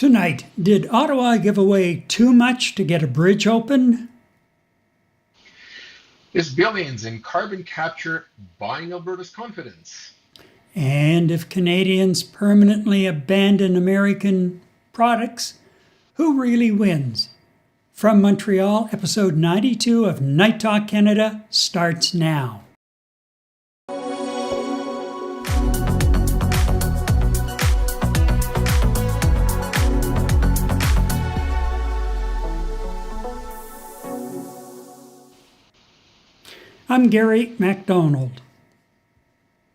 Tonight, did Ottawa give away too much to get a bridge open? Is billions in carbon capture buying Alberta's confidence? And if Canadians permanently abandon American products, who really wins? From Montreal, episode 92 of Night Talk Canada starts now. I'm Gary MacDonald.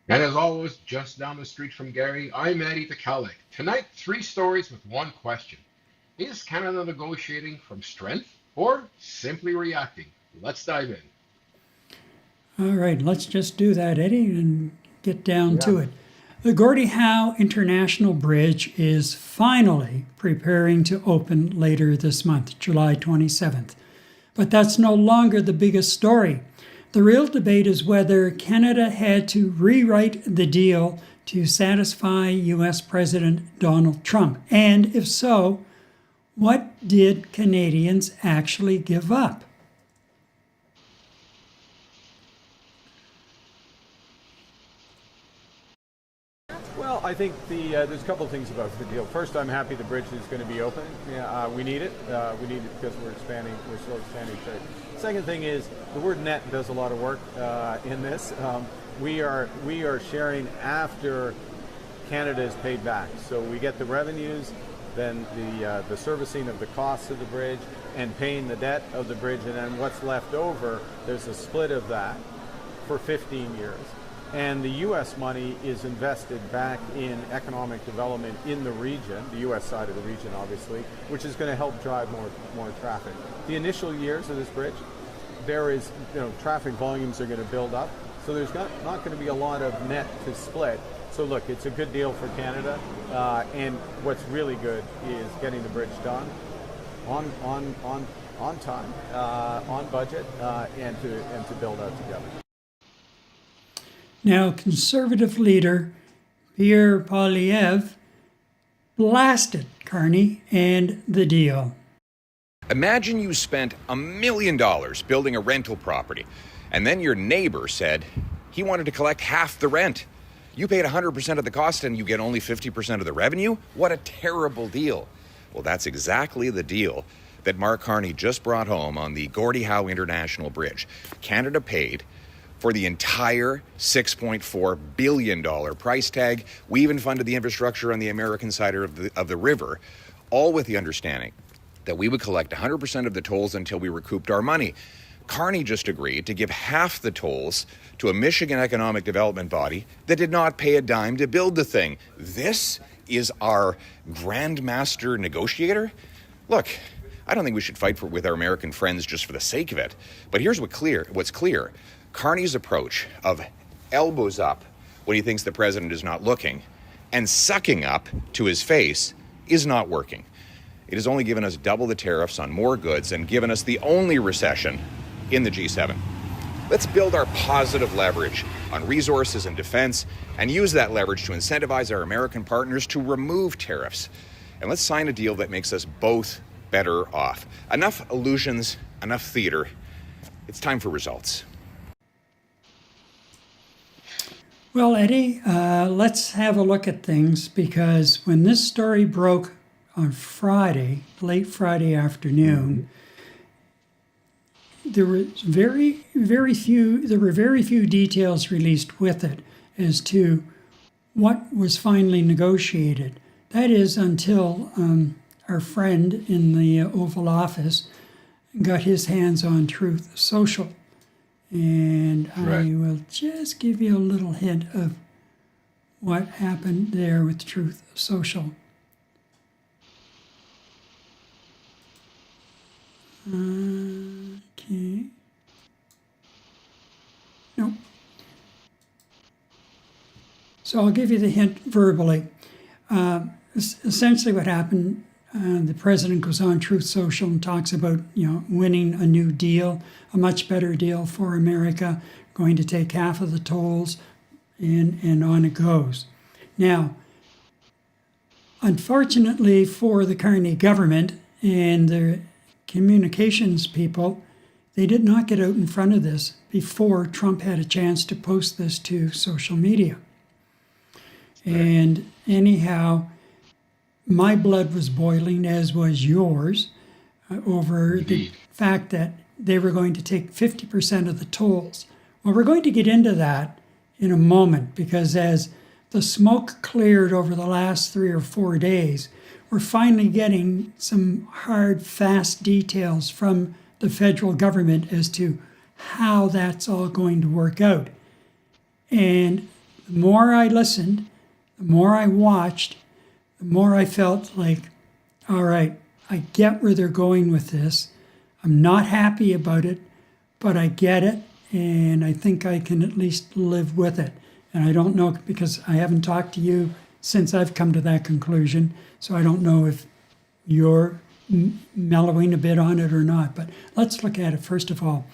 And as always, just down the street from Gary, I'm Eddie Tekalik. Tonight, 3 stories with one question. Is Canada negotiating from strength or simply reacting? Let's dive in. All right, let's just do that, Eddie, and get down to it. The Gordie Howe International Bridge is finally preparing to open later this month, July 27th. But that's no longer the biggest story. The real debate is whether Canada had to rewrite the deal to satisfy U.S. President Donald Trump. And if so, what did Canadians actually give up? Well, I think there's a couple of things about the deal. First, I'm happy the bridge is going to be open. We need it. We need it because we're slow expanding trade. Second thing is the word net does a lot of work in this. We are sharing after Canada is paid back. So we get the revenues, then the servicing of the costs of the bridge, and paying the debt of the bridge, and then what's left over, there's a split of that for 15 years. And the U.S. money is invested back in economic development in the region, the U.S. side of the region, obviously, which is going to help drive more traffic. The initial years of this bridge, traffic volumes are going to build up, so there's not going to be a lot of net to split. So look, it's a good deal for Canada, and what's really good is getting the bridge done on time, on budget, and to build out together. Now, Conservative leader Pierre Poilievre blasted Carney and the deal. Imagine you spent $1 million building a rental property, and then your neighbor said he wanted to collect half the rent. You paid 100% of the cost and you get only 50% of the revenue? What a terrible deal. Well, that's exactly the deal that Mark Carney just brought home on the Gordie Howe International Bridge. Canada paid for the entire $6.4 billion price tag. We even funded the infrastructure on the American side of the river, all with the understanding that we would collect 100% of the tolls until we recouped our money. Carney just agreed to give half the tolls to a Michigan economic development body that did not pay a dime to build the thing. This is our grandmaster negotiator? Look, I don't think we should fight with our American friends just for the sake of it. But here's what's clear. Carney's approach of elbows up when he thinks the president is not looking and sucking up to his face is not working. It has only given us double the tariffs on more goods and given us the only recession in the G7. Let's build our positive leverage on resources and defense and use that leverage to incentivize our American partners to remove tariffs. And let's sign a deal that makes us both better off. Enough illusions, enough theater. It's time for results. Well, Eddie, let's have a look at things, because when this story broke on Friday, late Friday afternoon, there were very few details released with it as to what was finally negotiated. That is, until our friend in the Oval Office got his hands on Truth Social. And I will just give you a little hint of what happened there with Truth Social. Okay. Nope. So I'll give you the hint verbally. Essentially what happened, the president goes on Truth Social and talks about, winning a new deal, a much better deal for America, going to take half of the tolls, and on it goes. Now, Unfortunately for the Carney government and the communications people, they did not get out in front of this before Trump had a chance to post this to social media. And anyhow, my blood was boiling, as was yours, over Indeed. the fact that they were going to take 50% of the tolls. Well, we're going to get into that in a moment, because as the smoke cleared over the last 3 or 4 days, we're finally getting some hard, fast details from the federal government as to how that's all going to work out. And the more I listened, the more I watched, the more I felt like, all right, I get where they're going with this. I'm not happy about it, but I get it, and I think I can at least live with it. And I don't know, because I haven't talked to you since I've come to that conclusion, so I don't know if you're mellowing a bit on it or not. But let's look at it first of all.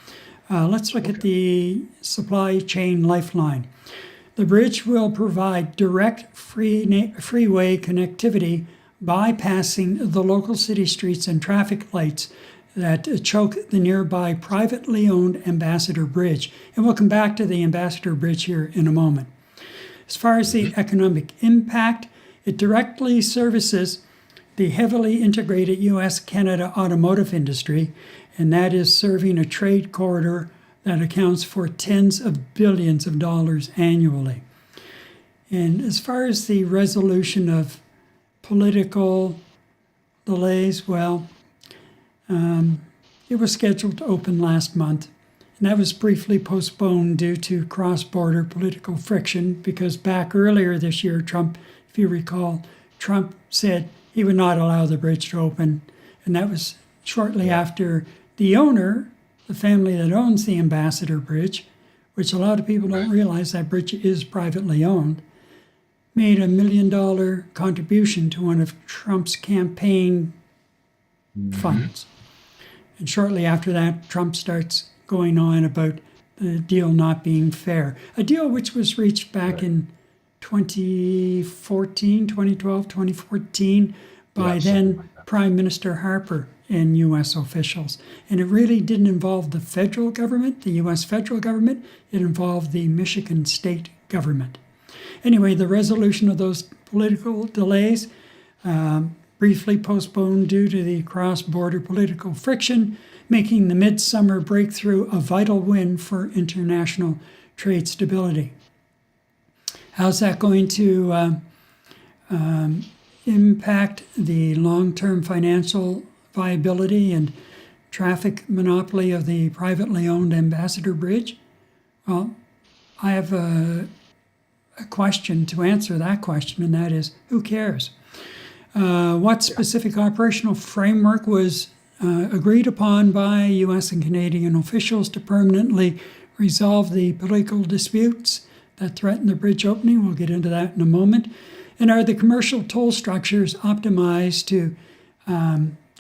Let's look at the supply chain lifeline. The bridge will provide direct freeway connectivity, bypassing the local city streets and traffic lights that choke the nearby privately owned Ambassador Bridge. And we'll come back to the Ambassador Bridge here in a moment. As far as the economic impact, it directly services the heavily integrated U.S.-Canada automotive industry, and that is serving a trade corridor that accounts for tens of billions of dollars annually. And as far as the resolution of political delays, well, it was scheduled to open last month, and that was briefly postponed due to cross-border political friction, because back earlier this year, Trump, if you recall, Trump said he would not allow the bridge to open, and that was shortly after the owner, the family that owns the Ambassador Bridge, which a lot of people don't realize that bridge is privately owned, made $1 million contribution to one of Trump's campaign funds. And shortly after that, Trump starts going on about the deal not being fair. A deal which was reached back in 2014, 2012, 2014 by then Prime Minister Harper and U.S. officials. And it really didn't involve the federal government, the U.S. federal government. It involved the Michigan state government. Anyway, the resolution of those political delays briefly postponed due to the cross-border political friction, making the midsummer breakthrough a vital win for international trade stability. How's that going to impact the long-term financial viability and traffic monopoly of the privately owned Ambassador Bridge? Well, I have a question to answer that question, and that is, who cares? What specific operational framework was agreed upon by U.S. and Canadian officials to permanently resolve the political disputes that threaten the bridge opening? We'll get into that in a moment. And are the commercial toll structures optimized to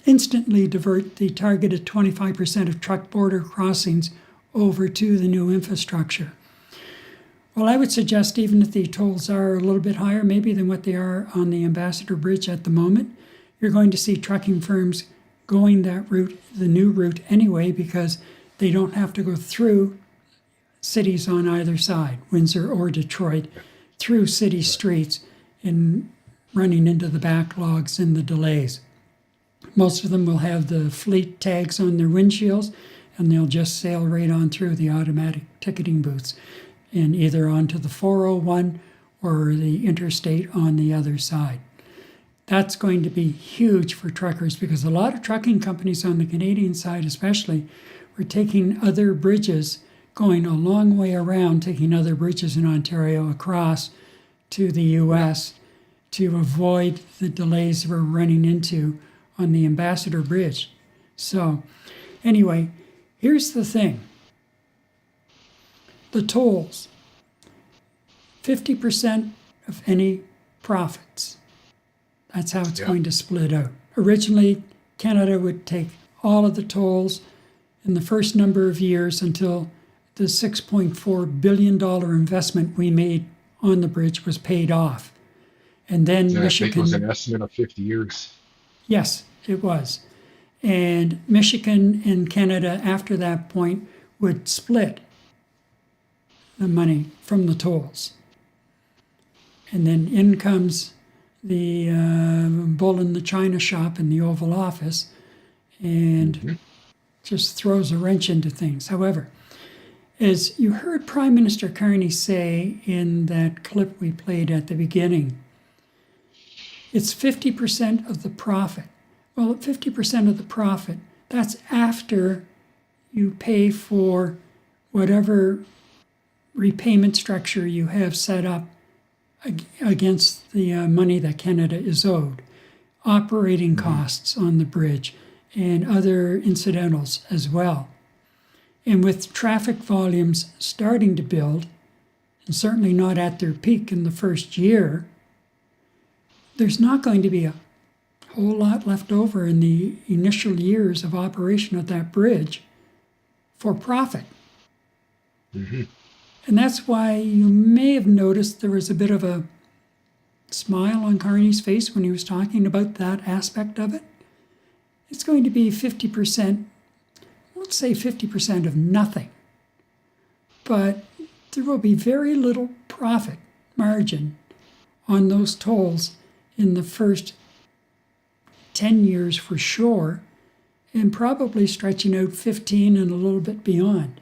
instantly divert the targeted 25% of truck border crossings over to the new infrastructure? Well, I would suggest, even if the tolls are a little bit higher, maybe than what they are on the Ambassador Bridge at the moment, you're going to see trucking firms going that route, the new route anyway, because they don't have to go through cities on either side, Windsor or Detroit, through city streets and running into the backlogs and the delays. Most of them will have the fleet tags on their windshields, and they'll just sail right on through the automatic ticketing booths, and either onto the 401 or the interstate on the other side. That's going to be huge for truckers, because a lot of trucking companies on the Canadian side especially were taking other bridges, going a long way around, taking other bridges in Ontario across to the U.S. to avoid the delays we're running into on the Ambassador Bridge. So anyway, here's the thing. The tolls, 50% of any profits. That's how it's going to split out. Originally, Canada would take all of the tolls in the first number of years until the $6.4 billion investment we made on the bridge was paid off. And then I think it was an Michigan, estimate of 50 years. yes, it was. And Michigan and Canada, after that point, would split the money from the tolls. And then in comes the bull in the china shop in the Oval Office and just throws a wrench into things. However, as you heard Prime Minister Carney say in that clip we played at the beginning, it's 50% of the profit. Well, 50% of the profit, that's after you pay for whatever repayment structure you have set up against the money that Canada is owed, operating costs on the bridge, and other incidentals as well. And with traffic volumes starting to build, and certainly not at their peak in the first year, there's not going to be a whole lot left over in the initial years of operation of that bridge for profit. And that's why you may have noticed there was a bit of a smile on Carney's face when he was talking about that aspect of it. It's going to be 50%, let's say 50% of nothing. But there will be very little profit margin on those tolls in the first 10 years for sure, and probably stretching out 15 and a little bit beyond.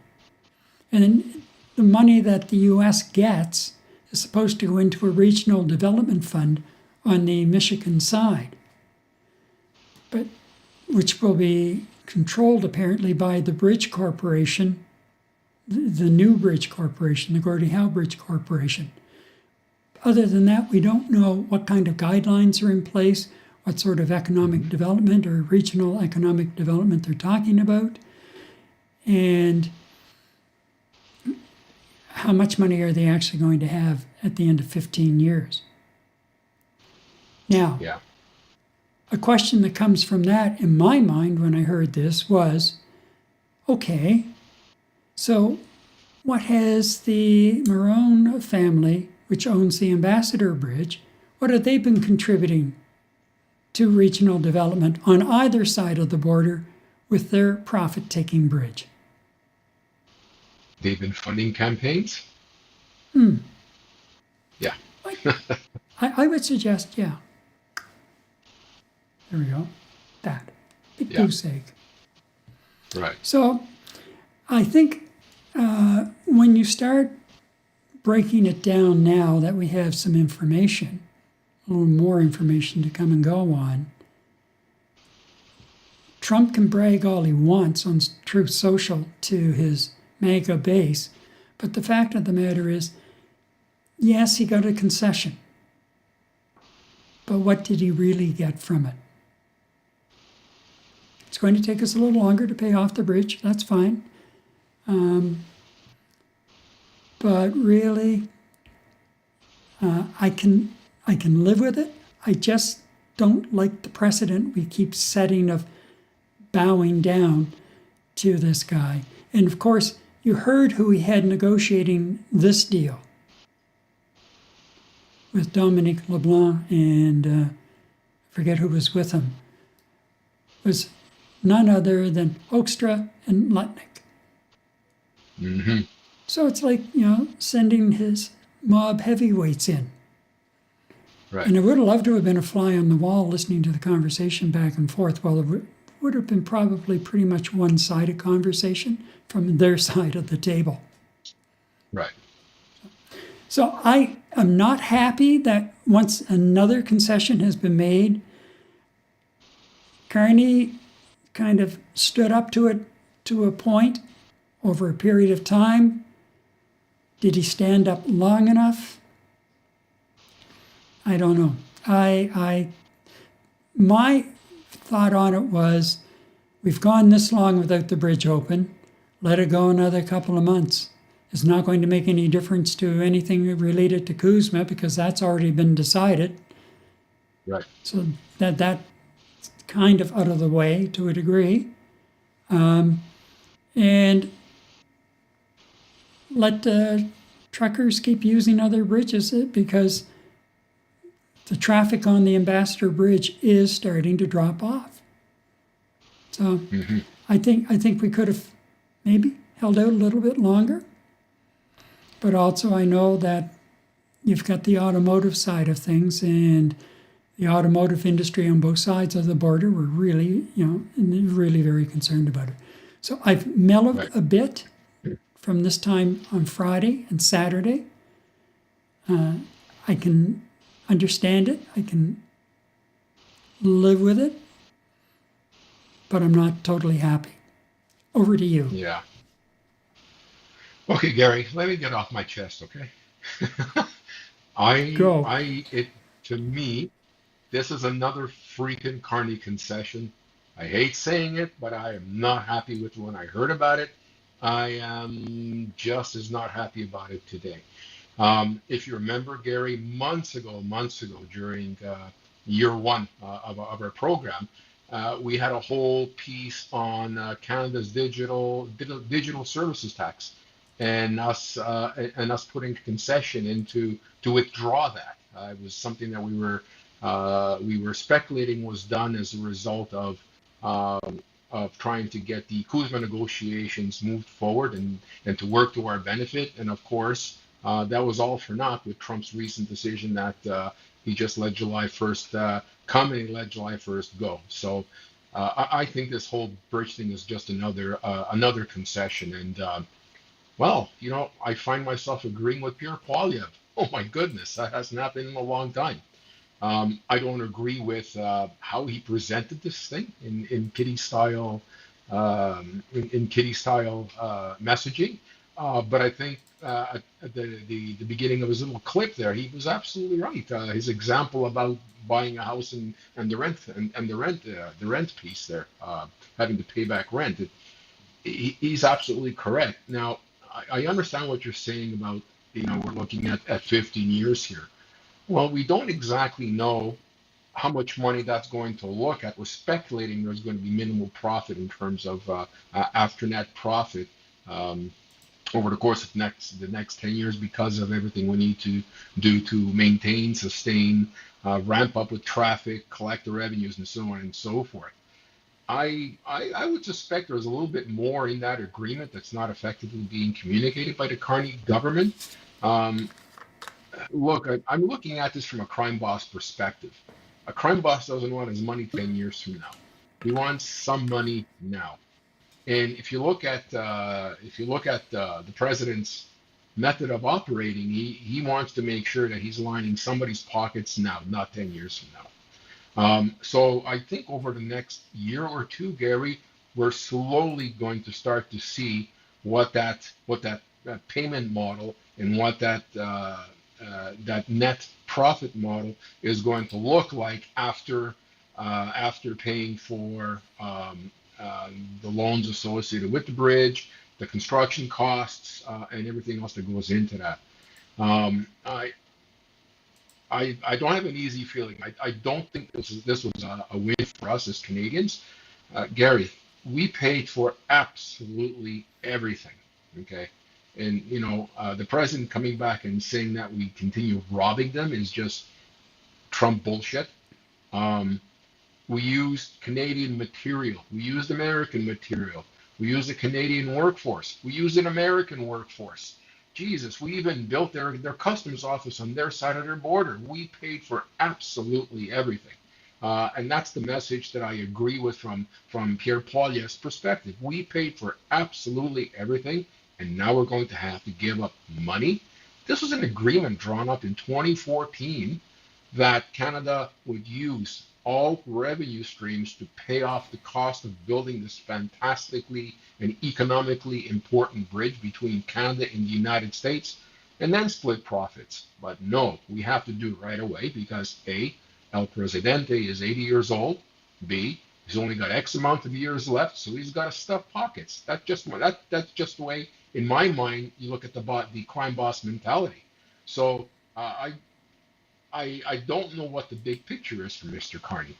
And the money that the U.S. gets is supposed to go into a regional development fund on the Michigan side, but which will be controlled apparently by the Bridge Corporation, the new Bridge Corporation, the Gordie Howe Bridge Corporation. Other than that, we don't know what kind of guidelines are in place, what sort of economic development or regional economic development they're talking about, and how much money are they actually going to have at the end of 15 years. Now, a question that comes from that in my mind when I heard this was, okay, so what has the Marone family, which owns the Ambassador Bridge, what have they been contributing to regional development on either side of the border with their profit-taking bridge? They've been funding campaigns? Yeah. I would suggest, yeah. There we go. That. Big goose egg. Right. So I think when you start breaking it down now that we have some information, a little more information to come and go on, Trump can brag all he wants on Truth Social to his MAGA base, but the fact of the matter is, yes, he got a concession, but what did he really get from it? It's going to take us a little longer to pay off the bridge, that's fine. But really, I can live with it. I just don't like the precedent we keep setting of bowing down to this guy. And of course, you heard who he had negotiating this deal with Dominic LeBlanc and I forget who was with him. It was none other than Hoekstra and Lutnick. So it's like, sending his mob heavyweights in. Right. And I would have loved to have been a fly on the wall listening to the conversation back and forth. Well, it would have been probably pretty much one-sided conversation from their side of the table. Right. So I am not happy that once another concession has been made, Carney kind of stood up to it to a point over a period of time. Did he stand up long enough? I don't know. My thought on it was, we've gone this long without the bridge open. Let it go another couple of months. It's not going to make any difference to anything related to Kuzma because that's already been decided. Right. So that's kind of out of the way to a degree. And let the truckers keep using other bridges because the traffic on the Ambassador Bridge is starting to drop off. So I think we could have maybe held out a little bit longer. But also I know that you've got the automotive side of things, and the automotive industry on both sides of the border were really, really very concerned about it. So I've mellowed Right. a bit from this time on Friday and Saturday. I can understand it. I can live with it, but I'm not totally happy. Over to you. Yeah. Okay, Gary, let me get off my chest, okay? Go. To me, this is another freaking Carney concession. I hate saying it, but I am not happy with when I heard about it. I am just as not happy about it today. If you remember, Gary, months ago, during year one of our program, we had a whole piece on Canada's digital services tax, and us putting a concession into to withdraw that. It was something that we were speculating was done as a result of trying to get the Kuzma negotiations moved forward and to work to our benefit. And of course, that was all for naught with Trump's recent decision that he just let July 1st come and he let July 1st go. So I think this whole bridge thing is just another concession. And well, I find myself agreeing with Pierre Poilievre. Oh my goodness, that hasn't happened in a long time. I don't agree with how he presented this thing in Kitty style messaging, but I think at the beginning of his little clip there, he was absolutely right. His example about buying a house and the rent piece there, having to pay back rent, he's absolutely correct. Now, I understand what you're saying about we're looking at 15 years here. Well, we don't exactly know how much money that's going to look at. We're speculating there's going to be minimal profit in terms of after net profit over the course of the next 10 years because of everything we need to do to maintain, sustain, ramp up with traffic, collect the revenues, and so on and so forth. I would suspect there's a little bit more in that agreement that's not effectively being communicated by the Carney government. Look, I'm looking at this from a crime boss perspective. A crime boss doesn't want his money 10 years from now. He wants some money now. And if you look at the president's method of operating, he wants to make sure that he's lining somebody's pockets now, not 10 years from now. So I think over the next year or two, Gary, we're slowly going to start to see what that payment model and what that net profit model is going to look like after paying for the loans associated with the bridge, the construction costs, and everything else that goes into that. I don't have an easy feeling. I don't think this was a win for us as Canadians. Gary, we paid for absolutely everything. Okay. And, the president coming back and saying that we continue robbing them is just Trump bullshit. We used Canadian material. We used American material. We used a Canadian workforce. We used an American workforce. Jesus, we even built their customs office on their side of their border. We paid for absolutely everything. And that's the message that I agree with from Pierre Poilievre's perspective. We paid for absolutely everything, and now we're going to have to give up money. This was an agreement drawn up in 2014 that Canada would use all revenue streams to pay off the cost of building this fantastically and economically important bridge between Canada and the United States, and then split profits. But no, we have to do it right away because A, El Presidente is 80 years old. B, he's only got X amount of years left, so he's got to stuff pockets. That's just the way, in my mind, you look at the crime boss mentality. So I don't know what the big picture is for Mr. Carney.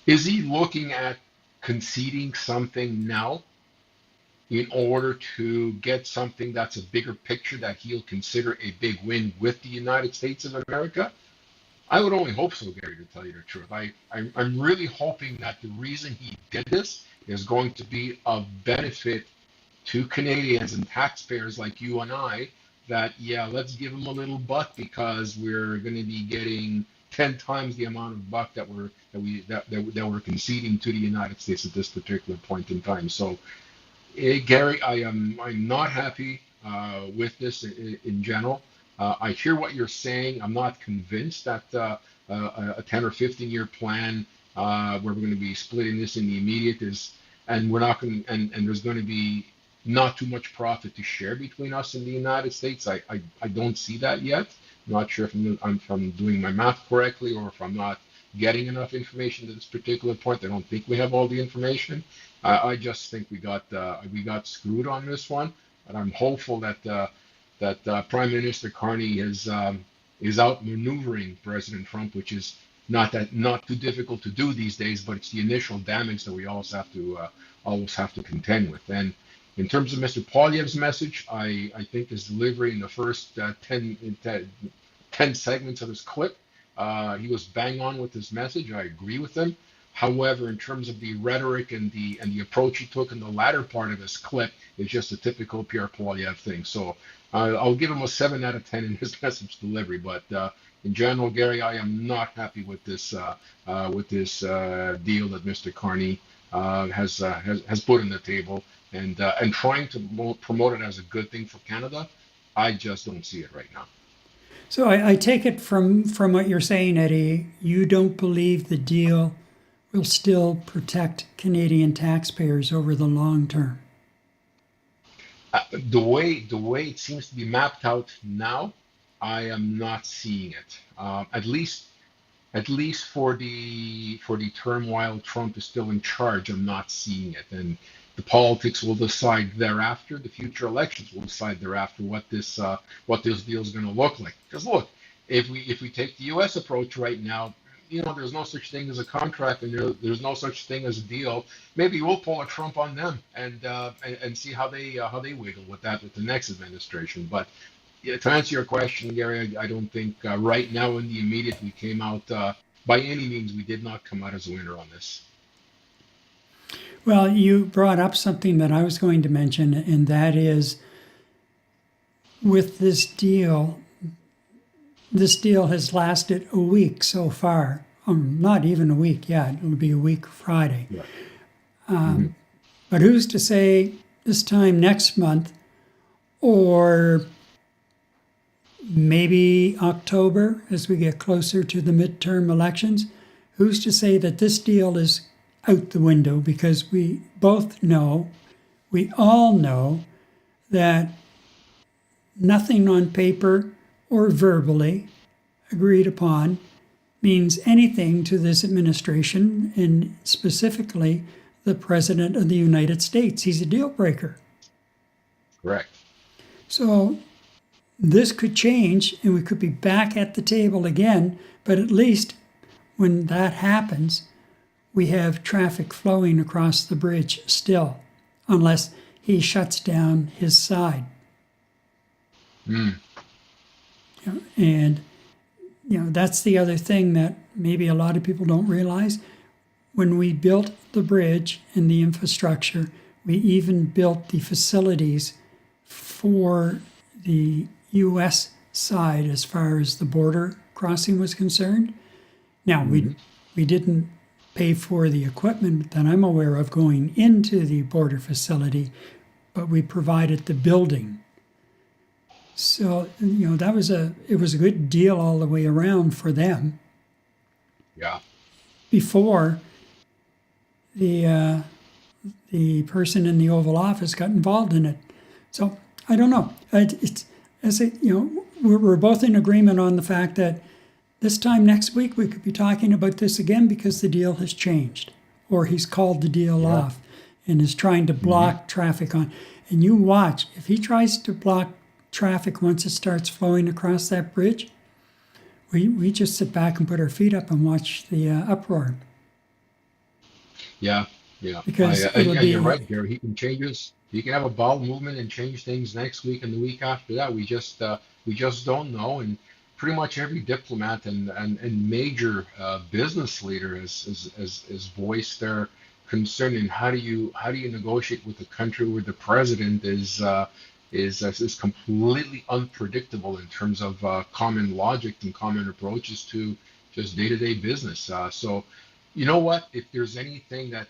Is he looking at conceding something now in order to get something that's a bigger picture that he'll consider a big win with the United States of America? I would only hope so, Gary, to tell you the truth. I'm really hoping that the reason he did this is going to be of benefit to Canadians and taxpayers like you and I, that, yeah, let's give them a little buck because we're going to be getting 10 times the amount of buck that we're conceding to the United States at this particular point in time. So, Gary, I'm not happy with this in general. I hear what you're saying. I'm not convinced that a 10 or 15-year plan where we're going to be splitting this in the immediate is, and we're not going, and there's going to be not too much profit to share between us and the United States. I don't see that yet. I'm not sure if I'm doing my math correctly or if I'm not getting enough information to this particular point. I don't think we have all the information. I just think we got screwed on this one, and I'm hopeful that Prime Minister Carney is outmaneuvering President Trump, which is not too difficult to do these days, but it's the initial damage that we always have to contend with. And in terms of Mr. Poilievre's message, I think his delivery in the first 10 segments of his clip, he was bang on with his message. I agree with him. However, in terms of the rhetoric and the approach he took in the latter part of his clip, it's just a typical Pierre Poilievre thing. So I'll give him a 7 out of 10 in his message delivery. But in general, Gary, I am not happy with this deal that Mr. Carney has put on the table, and trying to promote it as a good thing for Canada. I just don't see it right now. So I take it from what you're saying, Eddie, you don't believe the deal will still protect Canadian taxpayers over the long term. The way it seems to be mapped out now, I am not seeing it. At least for the term while Trump is still in charge, I'm not seeing it. And the politics will decide thereafter. The future elections will decide thereafter what this deal is going to look like. Because look, if we take the U.S. approach right now, there's no such thing as a contract, and there's no such thing as a deal. Maybe we'll pull a Trump on them and see how they wiggle with that with the next administration. But yeah, to answer your question, Gary, I don't think right now in the immediate we came out by any means. We did not come out as a winner on this. Well, you brought up something that I was going to mention, and that is with this deal. This deal has lasted a week so far. Not even a week yet. It'll be a week Friday. Yeah. But who's to say this time next month, or maybe October as we get closer to the midterm elections, who's to say that this deal is out the window? Because we all know that nothing on paper or verbally agreed upon means anything to this administration, and specifically the President of the United States. He's a deal breaker. Correct. So this could change, and we could be back at the table again, but at least when that happens, we have traffic flowing across the bridge still, unless he shuts down his side. And that's the other thing that maybe a lot of people don't realize. When we built the bridge and the infrastructure, we even built the facilities for the U.S. side as far as the border crossing was concerned. Now, we didn't pay for the equipment that I'm aware of going into the border facility, but we provided the building. So, it was a good deal all the way around for them. Yeah. Before the person in the Oval Office got involved in it. So I don't know. We're both in agreement on the fact that this time next week we could be talking about this again because the deal has changed, or he's called the deal off and is trying to block traffic on. And you watch, if he tries to block traffic once it starts flowing across that bridge, we just sit back and put our feet up and watch the uproar. Yeah. Because you're right, Gary. He can have a bowel movement and change things next week and the week after that. We just don't know. And pretty much every diplomat and major business leader has voiced their concern in how do you negotiate with a country where the president is completely unpredictable in terms of common logic and common approaches to just day-to-day business. So, you know what? If there's anything that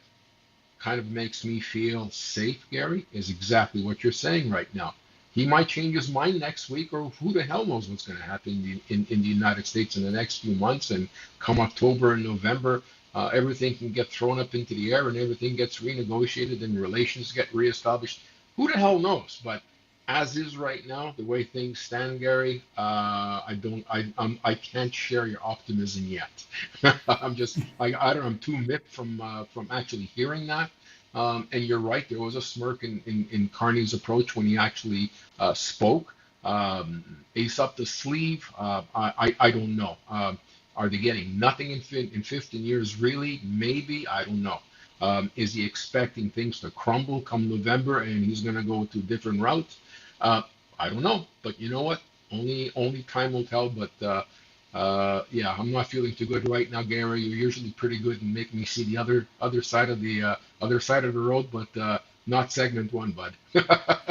kind of makes me feel safe, Gary, is exactly what you're saying right now. He might change his mind next week, or who the hell knows what's going to happen in the United States in the next few months. And come October and November, everything can get thrown up into the air and everything gets renegotiated and relations get reestablished. Who the hell knows? But as is right now, the way things stand, Gary, I can't share your optimism yet. I'm too miffed from actually hearing that. And you're right, there was a smirk in Carney's approach when he actually spoke. Ace up the sleeve, I don't know. Are they getting nothing in 15 years? Really? Maybe, I don't know. Is he expecting things to crumble come November and he's going to go to a different route? I don't know, but you know what? Only time will tell. But yeah, I'm not feeling too good right now, Gary. You're usually pretty good and make me see the other side of the road, but not segment one, bud.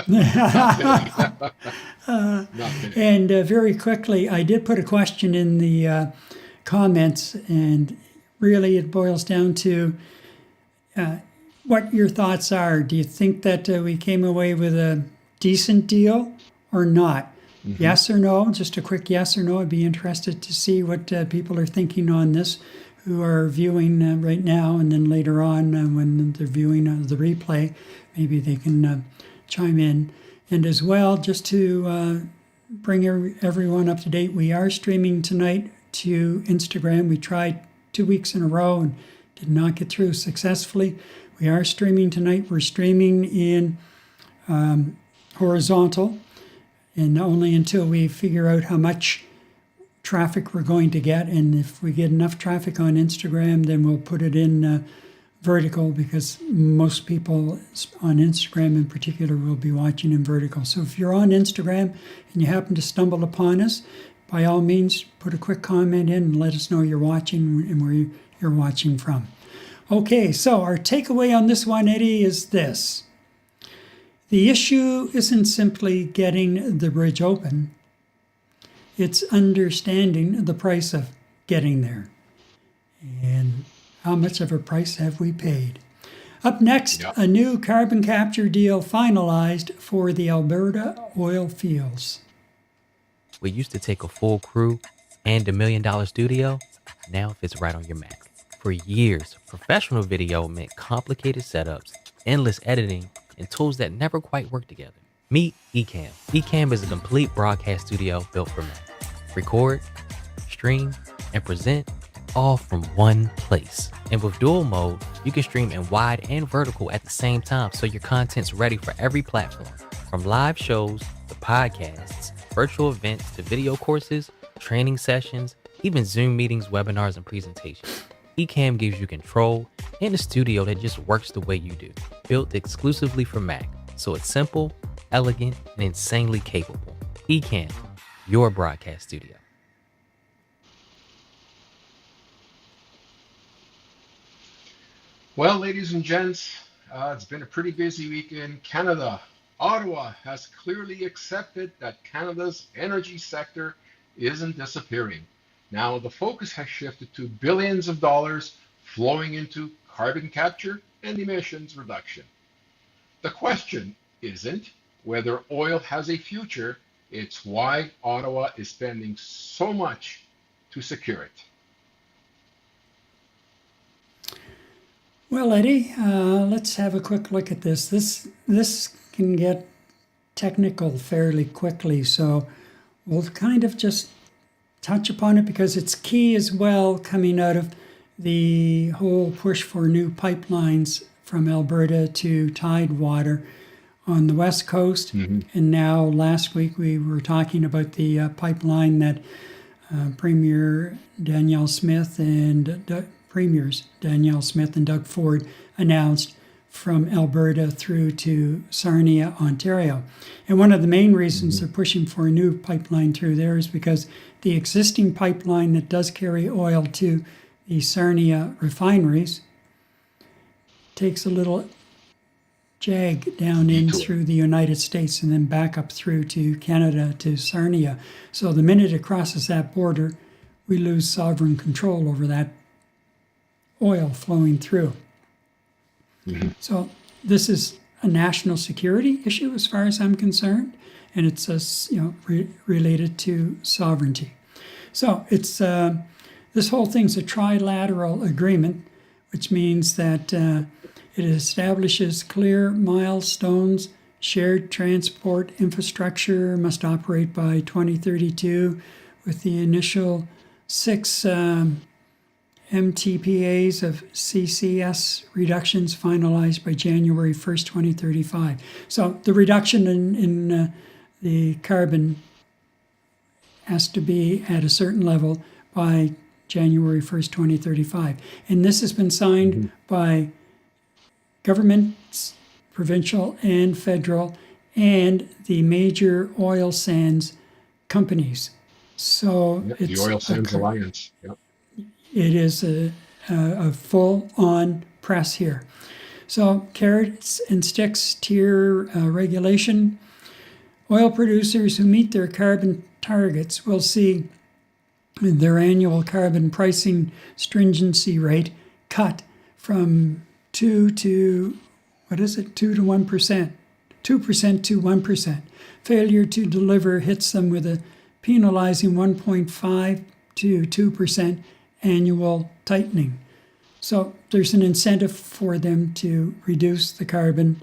Not today. And very quickly, I did put a question in the comments, and really it boils down to what your thoughts are. Do you think that we came away with a decent deal or not? Mm-hmm. Yes or no? Just a quick yes or no. I'd be interested to see what people are thinking on this, who are viewing right now, and then later on when they're viewing the replay, maybe they can chime in. And as well, just to bring everyone up to date, we are streaming tonight to Instagram. We tried 2 weeks in a row and did not get through successfully. We are streaming tonight. We're streaming in horizontal, and only until we figure out how much traffic we're going to get. And if we get enough traffic on Instagram, then we'll put it in vertical, because most people on Instagram in particular will be watching in vertical. So if you're on Instagram and you happen to stumble upon us, by all means, put a quick comment in and let us know you're watching and where you're watching from. Okay, so our takeaway on this one, Eddie, is this. The issue isn't simply getting the bridge open. It's understanding the price of getting there. And how much of a price have we paid? Up next, a new carbon capture deal finalized for the Alberta oil fields. We used to take a full crew and $1 million studio. Now it fits right on your Mac. For years, professional video meant complicated setups, endless editing, and tools that never quite work together. Meet Ecamm. Ecamm is a complete broadcast studio built for Mac. Record, stream, and present all from one place. And with dual mode, you can stream in wide and vertical at the same time, so your content's ready for every platform. From live shows to podcasts, virtual events to video courses, training sessions, even Zoom meetings, webinars, and presentations. Ecamm gives you control and a studio that just works the way you do. Built exclusively for Mac, so it's simple, elegant, and insanely capable. Ecamm, your broadcast studio. Well, ladies and gents, it's been a pretty busy week in Canada. Ottawa has clearly accepted that Canada's energy sector isn't disappearing. Now, the focus has shifted to billions of dollars flowing into carbon capture and emissions reduction. The question isn't whether oil has a future, it's why Ottawa is spending so much to secure it. Well, Eddie, let's have a quick look at this. This can get technical fairly quickly, so we'll kind of just touch upon it because it's key as well, coming out of the whole push for new pipelines from Alberta to Tidewater on the West Coast. Mm-hmm. And now last week we were talking about the pipeline that Premier Danielle Smith and Premiers Danielle Smith and Doug Ford announced from Alberta through to Sarnia, Ontario. And one of the main reasons they're pushing for a new pipeline through there is because the existing pipeline that does carry oil to the Sarnia refineries takes a little jag down in Detour. through the United States and then back up through to Canada to Sarnia. So the minute it crosses that border, we lose sovereign control over that oil flowing through. So this is a national security issue as far as I'm concerned, and it's related to sovereignty. So it's this whole thing's a trilateral agreement, which means that it establishes clear milestones. Shared transport infrastructure must operate by 2032, with the initial 6 MTPAs of CCS reductions finalized by January 1st, 2035. So the reduction in the carbon has to be at a certain level by January 1st, 2035. And this has been signed by governments, provincial and federal, and the major oil sands companies. So Yep, it's the Oil Sands Alliance. Yep. it is a full-on press here. So carrots and sticks tier regulation. Oil producers who meet their carbon targets will see their annual carbon pricing stringency rate cut from 2 to 1%, 2% to 1%. Failure to deliver hits them with a penalizing 1.5 to 2% annual tightening. So there's an incentive for them to reduce the carbon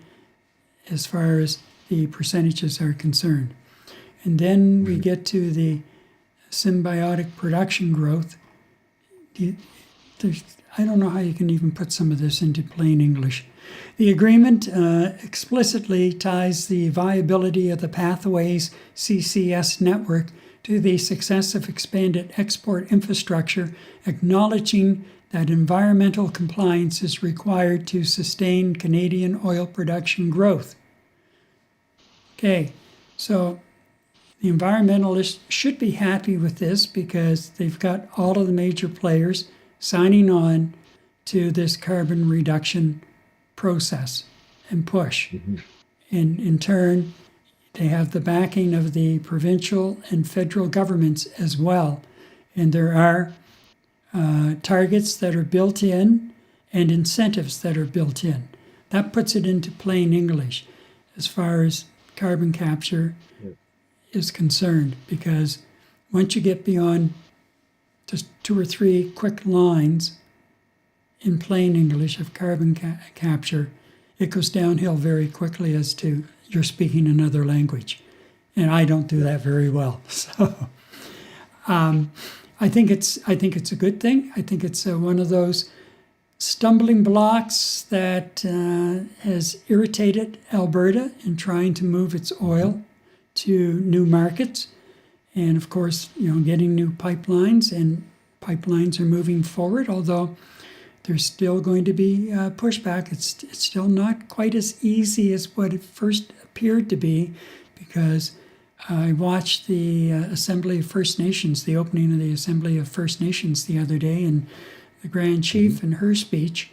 as far as the percentages are concerned. And then we get to the symbiotic production growth. I don't know how you can even put some of this into plain English. The agreement explicitly ties the viability of the Pathways CCS network to the success of expanded export infrastructure, acknowledging that environmental compliance is required to sustain Canadian oil production growth. Okay, so the environmentalists should be happy with this because they've got all of the major players signing on to this carbon reduction process and push. And in turn, they have the backing of the provincial and federal governments as well. And there are targets that are built in and incentives that are built in. That puts it into plain English as far as carbon capture is concerned, because once you get beyond just 2 or 3 quick lines in plain English of carbon capture, it goes downhill very quickly as to you're speaking another language. And I don't do that very well. So I think it's a good thing. I think it's one of those stumbling blocks that has irritated Alberta in trying to move its oil to new markets. And of course, getting new pipelines, and pipelines are moving forward, although there's still going to be pushback. It's still not quite as easy as what it first appeared to be, because I watched the Assembly of First Nations, the opening of the Assembly of First Nations the other day, and the Grand Chief in her speech,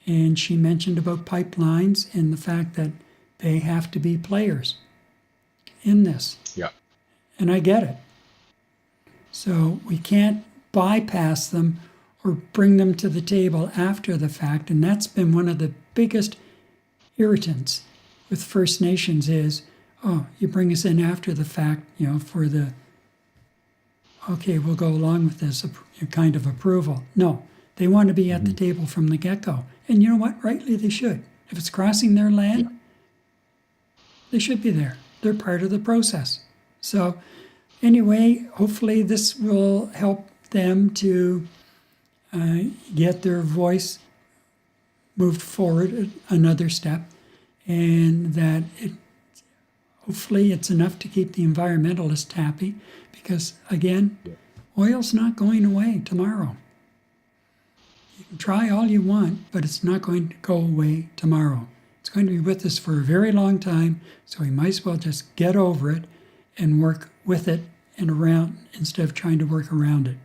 and she mentioned about pipelines and the fact that they have to be players in this. Yeah. And I get it. So we can't bypass them or bring them to the table after the fact. And that's been one of the biggest irritants with First Nations is, oh, you bring us in after the fact, for the, okay, we'll go along with this kind of approval. No, they want to be at the table from the get-go. And you know what? Rightly they should. If it's crossing their land, they should be there. They're part of the process. So anyway, hopefully this will help them to get their voice moved forward another step, and that hopefully it's enough to keep the environmentalists happy, because again, oil's not going away tomorrow. You can try all you want, but it's not going to go away tomorrow. going to be with us for a very long time, so we might as well just get over it and work with it and around instead of trying to work around it.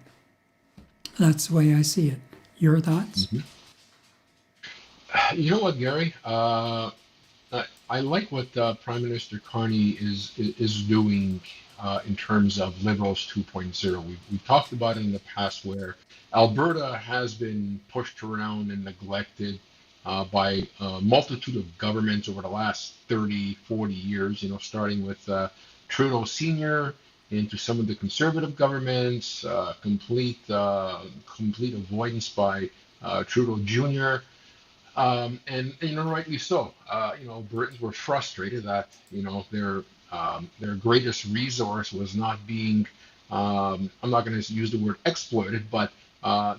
That's the way I see it. Your thoughts? You know what, Gary? I like what Prime Minister Carney is doing in terms of Liberals 2.0. We've talked about it in the past where Alberta has been pushed around and neglected by a multitude of governments over the last 30, 40 years, starting with Trudeau Sr. into some of the conservative governments, complete avoidance by Trudeau Jr. And rightly so. Britons were frustrated that their greatest resource was not being. I'm not going to use the word exploited, but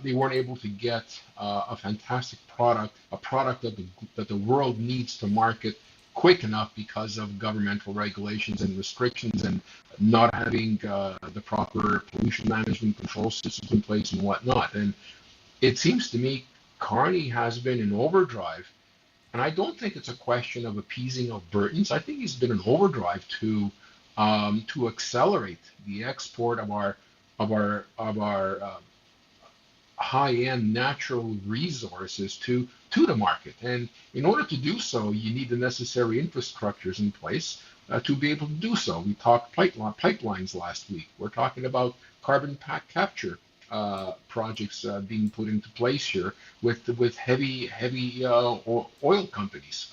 they weren't able to get a fantastic product, a product that the world needs to market quick enough because of governmental regulations and restrictions and not having the proper pollution management control systems in place and whatnot. And it seems to me Carney has been in overdrive, and I don't think it's a question of appeasing Albertans. I think he's been in overdrive to accelerate the export of our high-end natural resources to the market. And in order to do so, you need the necessary infrastructures in place to be able to do so. We talked pipelines last week. We're talking about carbon capture projects being put into place here with heavy oil companies,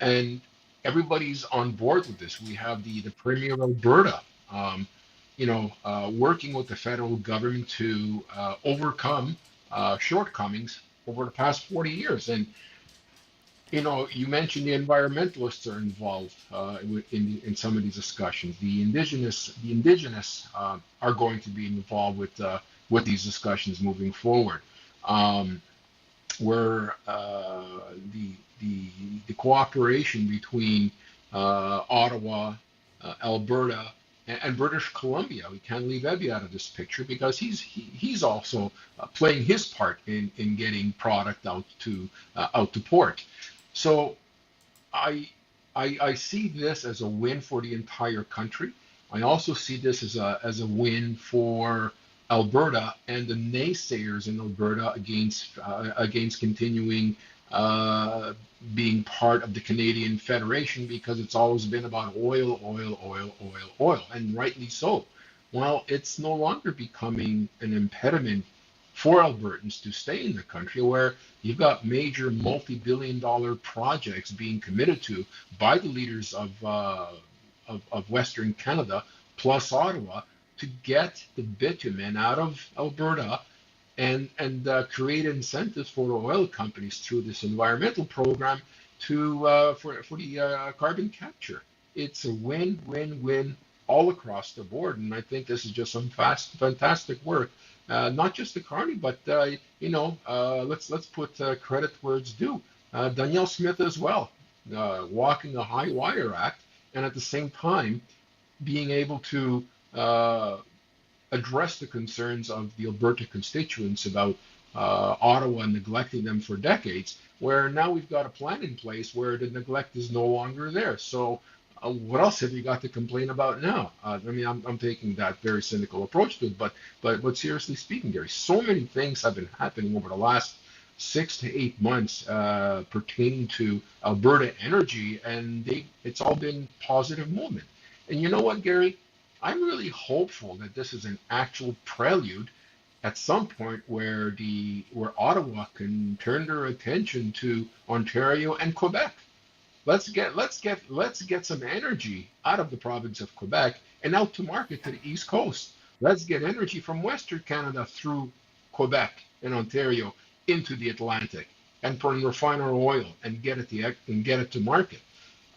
and everybody's on board with this. We have the Premier of Alberta, working with the federal government to overcome shortcomings over the past 40 years. And you mentioned the environmentalists are involved in some of these discussions. The indigenous are going to be involved with these discussions moving forward. Where the cooperation between Ottawa, Alberta, and British Columbia. We can't leave Ebby out of this picture because he's also playing his part in getting product out to port. So I see this as a win for the entire country. I also see this as a win for Alberta and the naysayers in Alberta against continuing being part of the Canadian Federation, because it's always been about oil, and rightly so. Well, it's no longer becoming an impediment for Albertans to stay in the country, where you've got major multi-billion-dollar projects being committed to by the leaders of Western Canada plus Ottawa to get the bitumen out of Alberta and create incentives for oil companies through this environmental program for the carbon capture. It's a win-win-win all across the board, and I think this is just some fantastic work. Not just the Carney, but let's put credit where it's due. Danielle Smith as well, walking the high wire act, and at the same time being able to address the concerns of the Alberta constituents about Ottawa neglecting them for decades, where now we've got a plan in place where the neglect is no longer there. So what else have you got to complain about now? I'm taking that very cynical approach to it, but seriously speaking, Gary, so many things have been happening over the last 6 to 8 months pertaining to Alberta energy, and it's all been positive movement. And you know what, Gary? I'm really hopeful that this is an actual prelude at some point where Ottawa can turn their attention to Ontario and Quebec. Let's get some energy out of the province of Quebec and out to market to the East Coast. Let's get energy from Western Canada through Quebec and Ontario into the Atlantic and refine our oil and get it to market.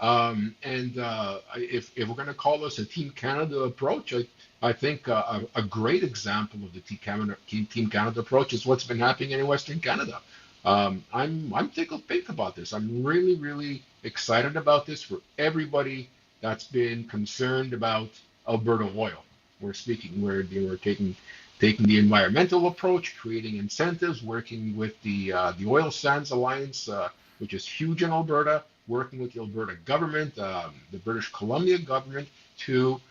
If we're going to call this a Team Canada approach, I think a great example of the Team Canada approach is what's been happening in Western Canada. I'm tickled pink about this. I'm really, really excited about this for everybody that's been concerned about Alberta oil. We're taking the environmental approach, creating incentives, working with the Oil Sands Alliance which is huge in Alberta, working with the Alberta government, the British Columbia government, to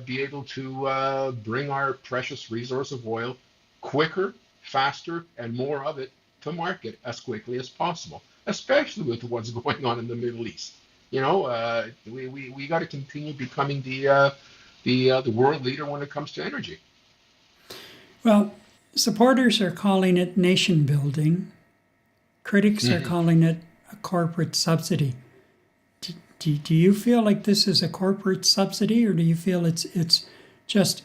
be able to bring our precious resource of oil quicker, faster, and more of it to market as quickly as possible, especially with what's going on in the Middle East. We got to continue becoming the world leader when it comes to energy. Well, supporters are calling it nation building. Critics are calling it a corporate subsidy. Do you feel like this is a corporate subsidy, or do you feel it's just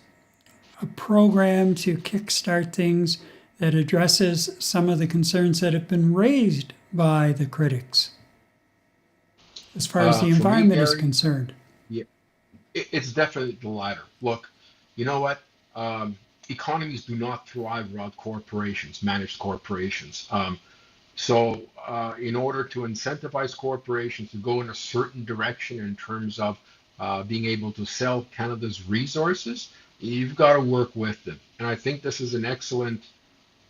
a program to kickstart things that addresses some of the concerns that have been raised by the critics as far as the environment is concerned? Yeah, it's definitely the latter. Look, you know what? Economies do not thrive without corporations, managed corporations. So in order to incentivize corporations to go in a certain direction in terms of being able to sell Canada's resources, you've got to work with them. And I think this is an excellent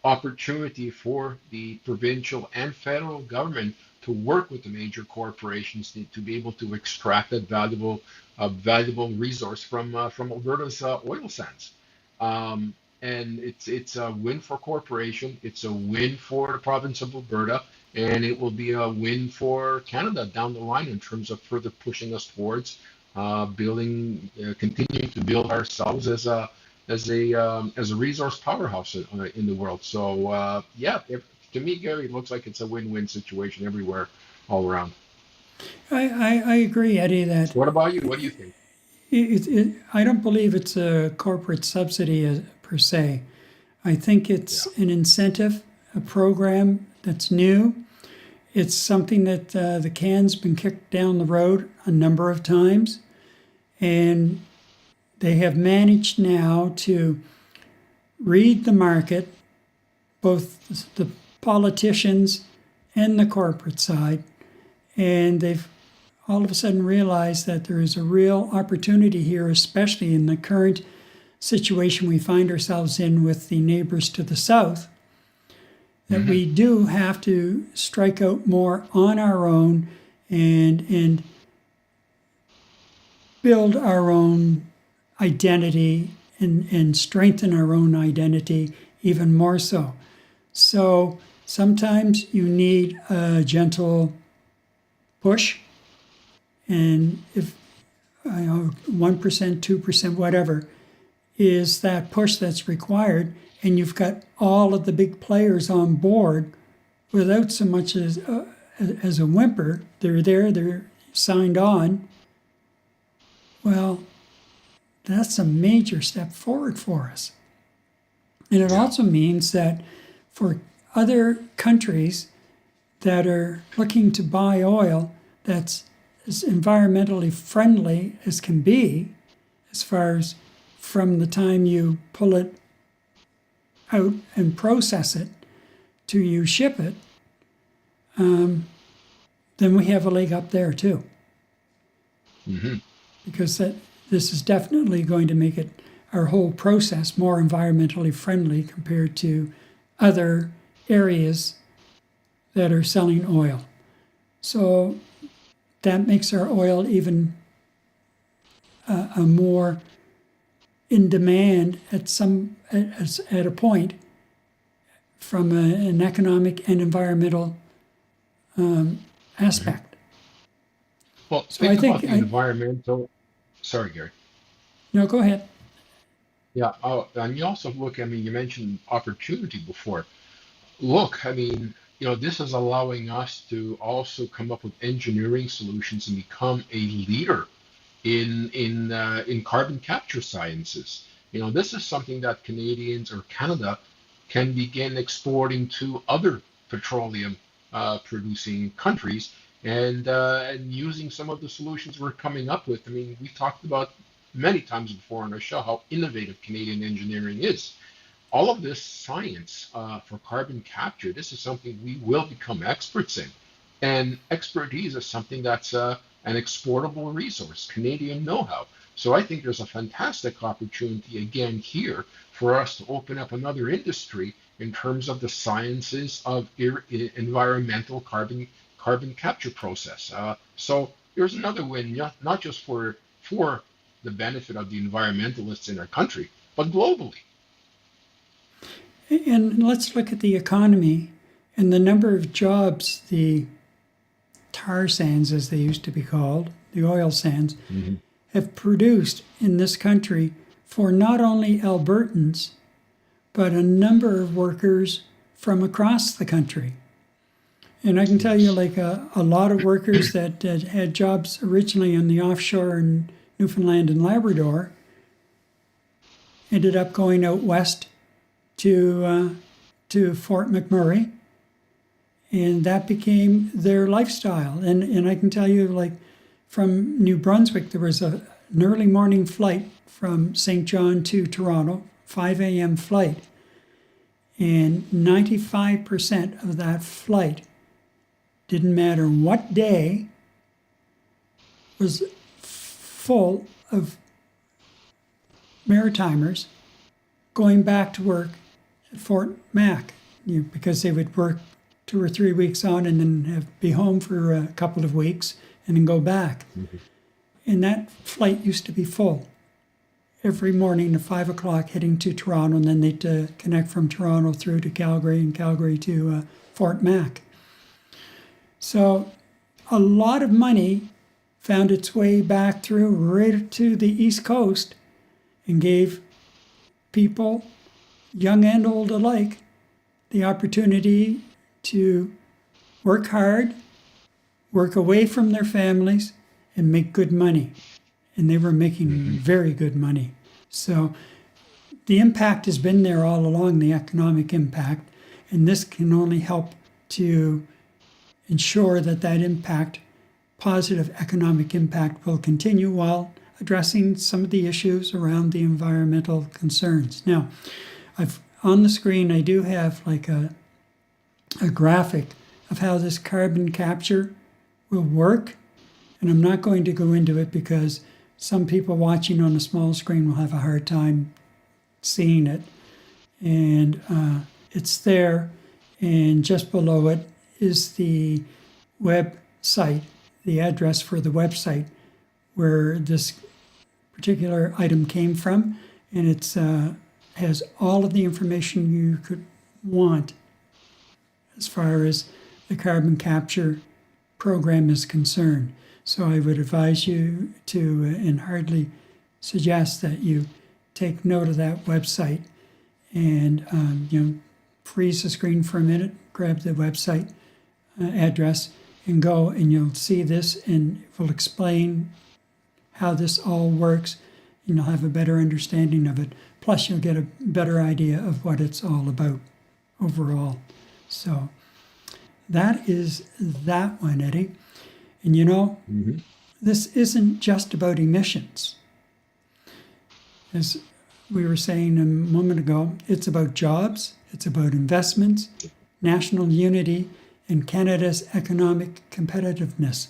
opportunity for the provincial and federal government to work with the major corporations to be able to extract that valuable resource from Alberta's oil sands. And it's a win for corporation. It's a win for the province of Alberta, and it will be a win for Canada down the line in terms of further pushing us towards continuing to build ourselves as a resource powerhouse in the world. So to me, Gary, it looks like it's a win-win situation everywhere, all around. I agree, Eddie. That. What about you? What do you think? I don't believe it's a corporate subsidy per se. I think it's an incentive, a program that's new. It's something that the can's been kicked down the road a number of times, and they have managed now to read the market, both the politicians and the corporate side, and they've all of a sudden realize that there is a real opportunity here, especially in the current situation we find ourselves in with the neighbors to the south, that we do have to strike out more on our own and build our own identity and strengthen our own identity even more so. So sometimes you need a gentle push. And if 1%, 2%, whatever, is that push that's required, and you've got all of the big players on board without so much as a whimper, they're there, they're signed on, well, that's a major step forward for us. And it also means that for other countries that are looking to buy oil that's as environmentally friendly as can be, as far as from the time you pull it out and process it to you ship it, then we have a leg up there too. Because this is definitely going to make our whole process more environmentally friendly compared to other areas that are selling oil. So that makes our oil even a more in demand at a point from an economic and environmental aspect. Well, So think I think about the environmental. Sorry, Gary. No, go ahead. Yeah. Oh, and you also look. I mean, you mentioned opportunity before. Look, I mean, this is allowing us to also come up with engineering solutions and become a leader in carbon capture sciences. This is something that Canadians or Canada can begin exporting to other petroleum producing countries and using some of the solutions we're coming up with. I mean, we've talked about many times before on our show how innovative Canadian engineering is. All of this science for carbon capture, this is something we will become experts in. And expertise is something that's an exportable resource, Canadian know-how. So I think there's a fantastic opportunity again here for us to open up another industry in terms of the sciences of environmental carbon capture process. So there's another win, not just for the benefit of the environmentalists in our country, but globally. And let's look at the economy and the number of jobs the tar sands, as they used to be called, the oil sands, have produced in this country for not only Albertans, but a number of workers from across the country. And I can tell you, like a lot of workers that had jobs originally on the offshore in Newfoundland and Labrador ended up going out west to Fort McMurray, and that became their lifestyle. And I can tell you, like from New Brunswick, there was an early morning flight from St. John to Toronto, 5 a.m. flight, and 95% of that flight, didn't matter what day, was full of Maritimers going back to work at Fort Mac, because they would work 2 or 3 weeks on and then be home for a couple of weeks and then go back. And that flight used to be full every morning at 5 o'clock heading to Toronto, and then they'd connect from Toronto through to Calgary and Calgary to Fort Mac. So a lot of money found its way back through right to the East Coast and gave people, young and old alike, the opportunity to work hard, work away from their families, and make good money. And they were making very good money. So the impact has been there all along, the economic impact, and this can only help to ensure that that impact, positive economic impact, will continue while addressing some of the issues around the environmental concerns. Now, on the screen, I do have like a graphic of how this carbon capture will work, and I'm not going to go into it because some people watching on a small screen will have a hard time seeing it. And it's there, and just below it is the website, the address for the website where this particular item came from, and it's has all of the information you could want as far as the carbon capture program is concerned. So I would advise you to, and hardly suggest that you take note of that website and freeze the screen for a minute, grab the website address, and go, and you'll see this, and it will explain how this all works, and you'll have a better understanding of it. Plus, you'll get a better idea of what it's all about overall. So that is that one, Eddie. And this isn't just about emissions. As we were saying a moment ago, it's about jobs, it's about investments, national unity, and Canada's economic competitiveness.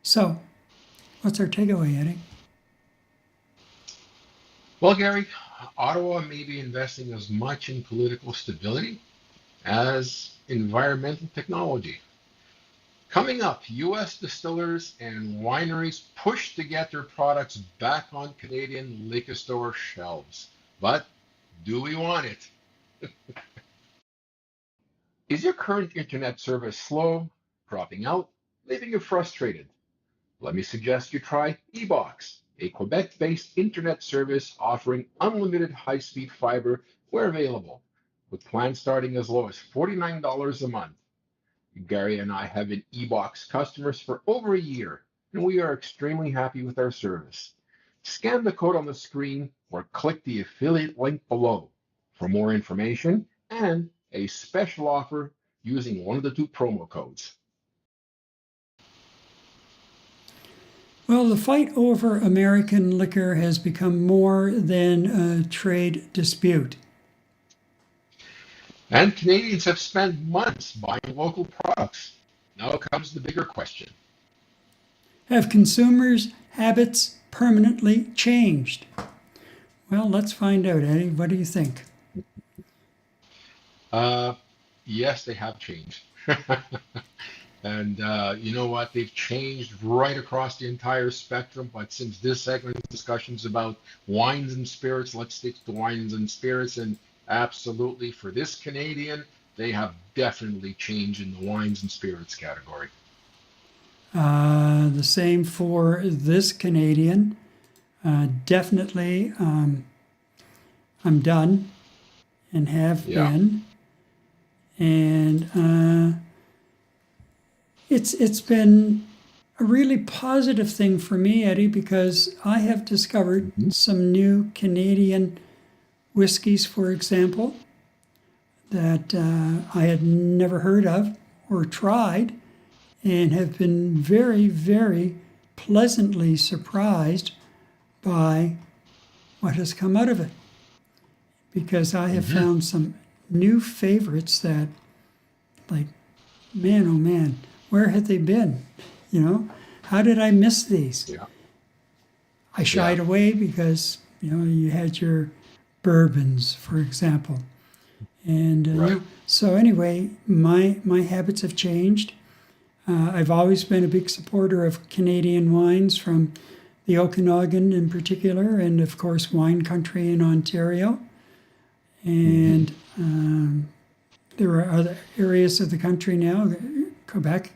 So, what's our takeaway, Eddie? Well, Gary, Ottawa may be investing as much in political stability as environmental technology. Coming up, U.S. distillers and wineries push to get their products back on Canadian liquor store shelves. But do we want it? Is your current internet service slow, dropping out, leaving you frustrated? Let me suggest you try eBox, a Quebec-based internet service offering unlimited high-speed fiber where available, with plans starting as low as $49 a month. Gary and I have been eBox customers for over a year, and we are extremely happy with our service. Scan the code on the screen or click the affiliate link below for more information and a special offer using one of the 2 promo codes. Well, the fight over American liquor has become more than a trade dispute. And Canadians have spent months buying local products. Now comes the bigger question. Have consumers' habits permanently changed? Well, let's find out, Eddie. What do you think? Uh, yes, they have changed. And you know what? They've changed right across the entire spectrum. But since this segment discussion is about wines and spirits, let's stick to wines and spirits. And absolutely, for this Canadian, they have definitely changed in the wines and spirits category. The same for this Canadian. Definitely, I'm done and have Yeah. been. And it's been a really positive thing for me, Eddie, because I have discovered Mhm. some new Canadian whiskeys, for example, that I had never heard of or tried, and have been very, very pleasantly surprised by what has come out of it. Because I have Mhm. found some new favorites that, like, man, oh man, where had they been? You know, how did I miss these? Yeah. I Yeah. shied away because, you had your bourbons, for example. And, Right. so anyway, my habits have changed. I've always been a big supporter of Canadian wines from the Okanagan in particular, and of course, wine country in Ontario. Hmm. And there are other areas of the country now, Quebec.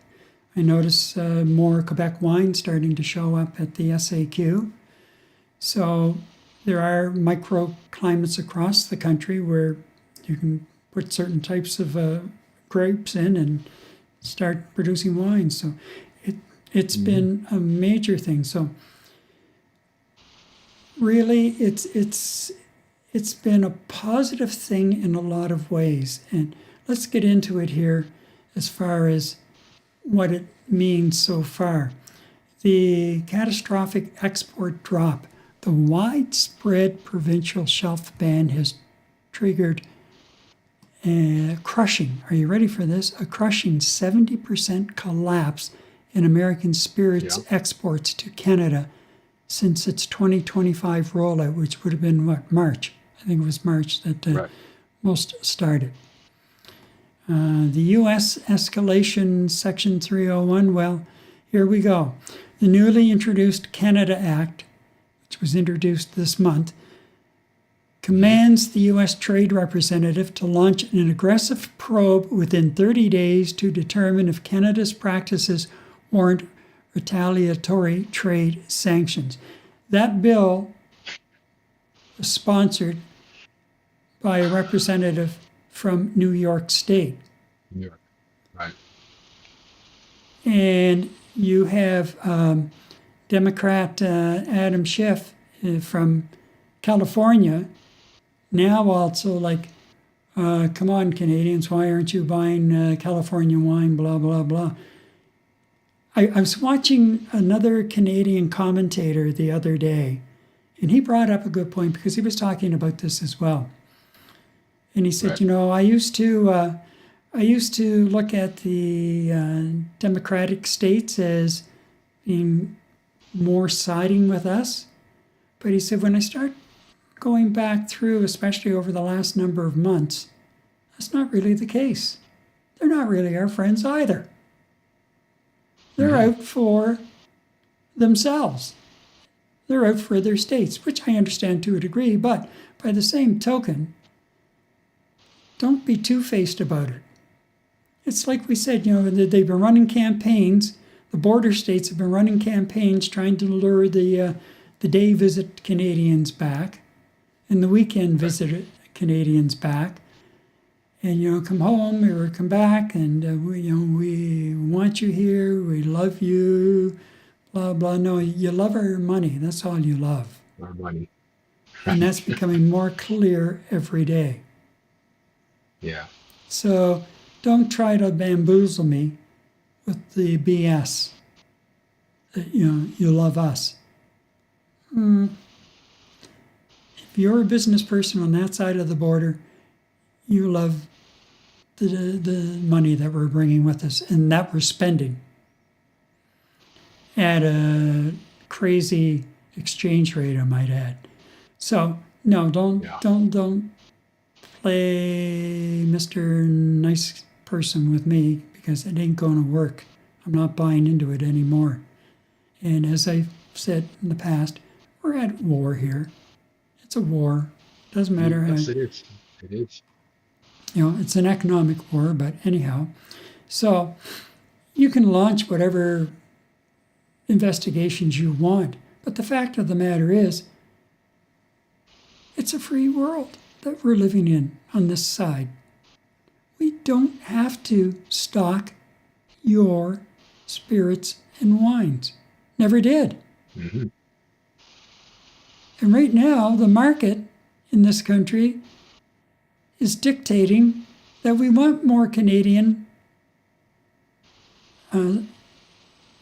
I notice more Quebec wine starting to show up at the SAQ. So there are microclimates across the country where you can put certain types of grapes in and start producing wine. So it's Hmm. been a major thing. So really, it's been a positive thing in a lot of ways. And let's get into it here as far as what it means so far. The catastrophic export drop, the widespread provincial shelf ban has triggered a crushing, are you ready for this? A crushing 70% collapse in American spirits Yeah. exports to Canada since its 2025 rollout, which would have been what, March? I think it was March that Right. most started. The U.S. escalation Section 301, well, here we go. The newly introduced Canada Act, which was introduced this month, commands the U.S. Trade Representative to launch an aggressive probe within 30 days to determine if Canada's practices warrant retaliatory trade sanctions. That bill was sponsored by a representative from New York State. New York. Right. And you have Democrat Adam Schiff from California now also like, come on, Canadians, why aren't you buying California wine? Blah, blah, blah. I was watching another Canadian commentator the other day, and he brought up a good point because he was talking about this as well. And he said, Right. I used to look at the Democratic states as being more siding with us. But he said, when I start going back through, especially over the last number of months, that's not really the case. They're not really our friends either. They're Hmm. out for themselves. They're out for their states, which I understand to a degree, but by the same token, don't be two-faced about it. It's like we said, they've been running campaigns. The border states have been running campaigns trying to lure the day visit Canadians back and the weekend Right. visit Canadians back. And come home or come back, and we want you here. We love you. Blah blah. No, you love our money. That's all you love, Our money. and that's Right. becoming more clear every day. Yeah. So don't try to bamboozle me with the BS that you love us. If you're a business person on that side of the border, you love the money that we're bringing with us and that we're spending at a crazy exchange rate, I might add. So no, Yeah. don't play Mr. Nice Person with me because it ain't going to work. I'm not buying into it anymore. And as I've said in the past, we're at war here. It's a war. Doesn't matter how. Yes, it is. It is. It's an economic war, but anyhow. So you can launch whatever investigations you want. But the fact of the matter is, it's a free world that we're living in on this side. We don't have to stock your spirits and wines. Never did. Mm-hmm. And right now, the market in this country is dictating that we want more Canadian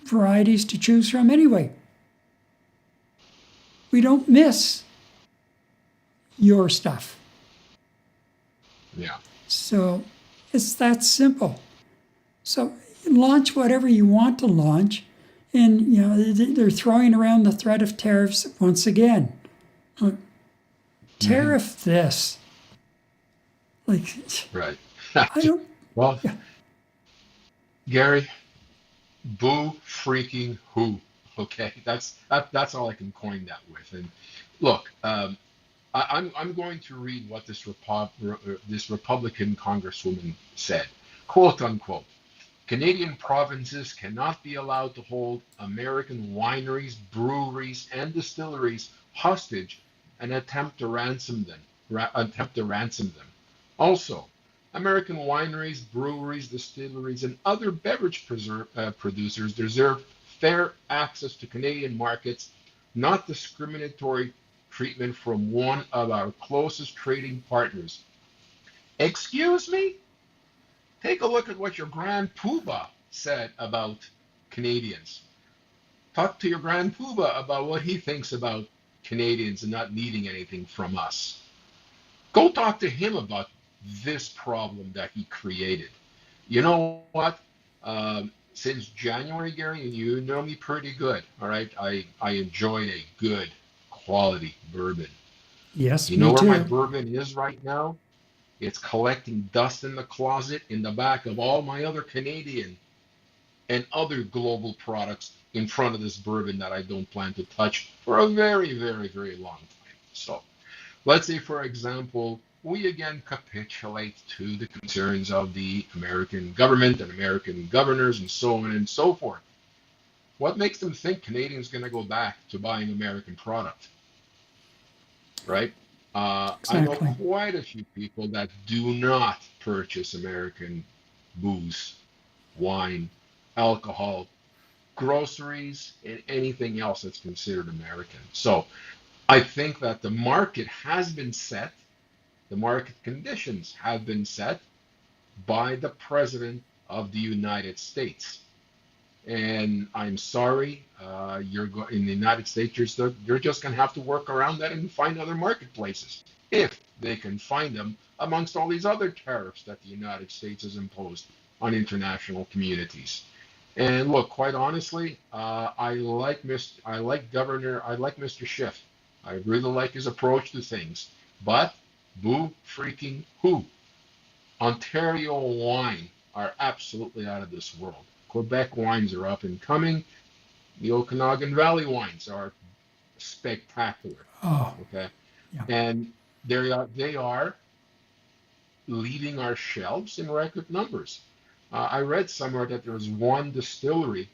varieties to choose from anyway. We don't miss your stuff. Yeah. So it's that simple. So launch whatever you want to launch. And, they're throwing around the threat of tariffs once again. Tariff this. Like, Right. I don't. Well, Yeah. Gary, boo freaking who. Okay, that's all I can coin that with. And look, I'm going to read what this Republican Congresswoman said, quote unquote. Canadian provinces cannot be allowed to hold American wineries, breweries, and distilleries hostage and attempt to ransom them. Also, American wineries, breweries, distilleries, and other beverage producers deserve fair access to Canadian markets, not discriminatory treatment from one of our closest trading partners. Excuse me? Take a look at what your Grand Poobah said about Canadians. Talk to your Grand Poobah about what he thinks about Canadians and not needing anything from us. Go talk to him about this problem that he created. You know what? Since January, Gary, and you know me pretty good, all right? I enjoy a good quality bourbon. Yes, You know me where too. my bourbon is right now? It's collecting dust in the closet in the back of all my other Canadian and other global products in front of this bourbon that I don't plan to touch for a very, very, very long time. So let's say, for example, we again capitulate to the concerns of the American government and American governors and so on and so forth. What makes them think Canadians going to go back to buying American product? Right? I know Exactly. quite a few people that do not purchase American booze, wine, alcohol, groceries, and anything else that's considered American. So I think that the market has been set, the market conditions have been set by the President of the United States. And I'm sorry, in the United States, you're just going to have to work around that and find other marketplaces, if they can find them amongst all these other tariffs that the United States has imposed on international communities. And look, quite honestly, I like Mr. Schiff. I really like his approach to things. But boo freaking who? Ontario wine are absolutely out of this world. Quebec wines are up and coming. The Okanagan Valley wines are spectacular. Oh, Okay, yeah. and they are leaving our shelves in record numbers. I read somewhere that there's one distillery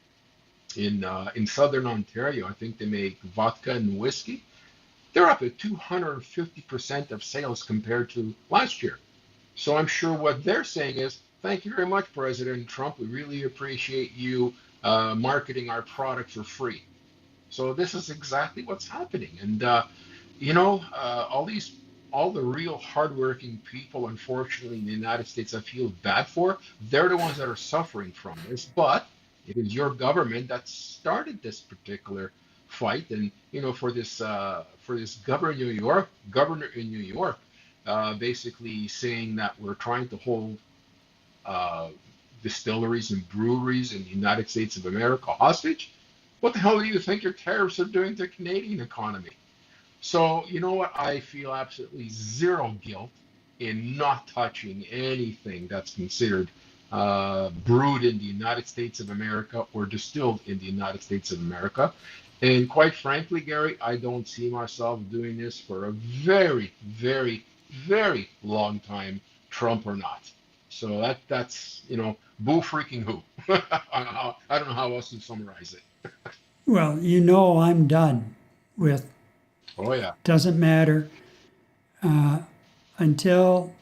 in southern Ontario. I think they make vodka and whiskey. They're up at 250% of sales compared to last year. So I'm sure what they're saying is, thank you very much, President Trump. We really appreciate you marketing our product for free. So this is exactly what's happening. And, all the real hardworking people, unfortunately, in the United States, I feel bad for, they're the ones that are suffering from this. But it is your government that started this particular fight. And, for this governor in New York, basically saying that we're trying to hold distilleries and breweries in the United States of America hostage. What the hell do you think your tariffs are doing to the Canadian economy? So, you know what? I feel absolutely zero guilt in not touching anything that's considered brewed in the United States of America or distilled in the United States of America. And quite frankly, Gary, I don't see myself doing this for a very, very, very long time, Trump or not. So that's boo freaking who. I don't know how else to summarize it. Well, I'm done with Oh yeah. doesn't matter until